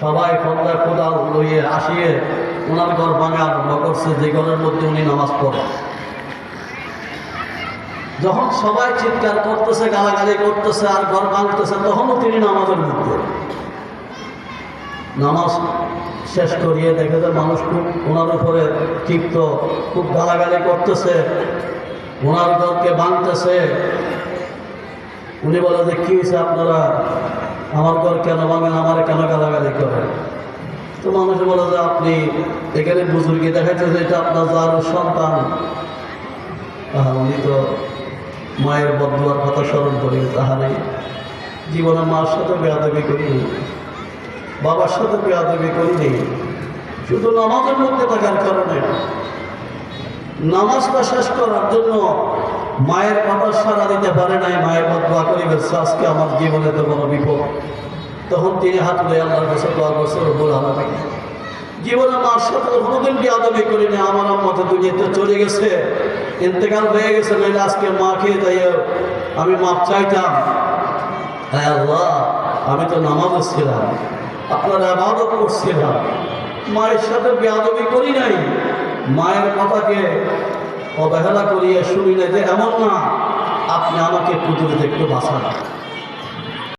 সবাই খন্দা কোদাল লইয়ে আসিয়ে ওনার ঘর ভাঙা আরম্ভ করছে, যে ঘরের মধ্যে উনি নামাজ পড়েন। যখন সবাই চিৎকার করতেছে, গালাগালি করতেছে আর ঘর ভাঙতেছে, তখনও তিনি নামাজের মধ্যে। নামাজ শেষ করিয়ে দেখে যে মানুষ খুব ওনার উপরে ক্ষিপ্ত, খুব গালাগালি করতেছে, ওনার ঘরকে ভাঙতেছে। উনি বলে যে কী হয়েছে, আপনারা আমার ঘর কেন ভাঙেন, আমার কেন গালাগালি করেন? তো মানুষ বলে যে আপনি এখানে বুজুর্গি দেখাচ্ছে যে এটা আপনার যার সন্তান। উনি তো মায়ের বদুয়ার কথা স্মরণ করি, তাহারে জীবনে মার সাথে বেয়াদবি করিনি, বাবার সাথে বেয়াদবি করিনি, শুধু নামাজের মধ্যে থাকার কারণে নামাজটা শেষ করার জন্য মায়ের কথা সারা দিতে পারে নাই, মায়ের বদুয়া করে গেছে, আজকে আমার জীবনে তো কোনো বিপদ। তখন তিনি হাত ধরে আল্লাহর কাছে দোয়া করছে, রব্বুল আলামিন জীবনে মার সাথে কোনোদিন বেয়াদবি করিনি, আমার মতো দুনিয়াতে চলে গেছে, ইন্তেকাল হয়ে গেছে, নইলে আজকে মাকে তাই আমি মাপ চাইতাম। হ্যাঁ আল্লাহ, আমি তো নামাজে ছিলাম, আপনার ইবাদত করছিলাম, মায়ের সাথে বেয়াদবি করি নাই, মায়ের কথাকে অবহেলা করিয়ে শুনি না, যে এমন না, আপনি আমাকে কুতুরিতে একটু বাঁচান।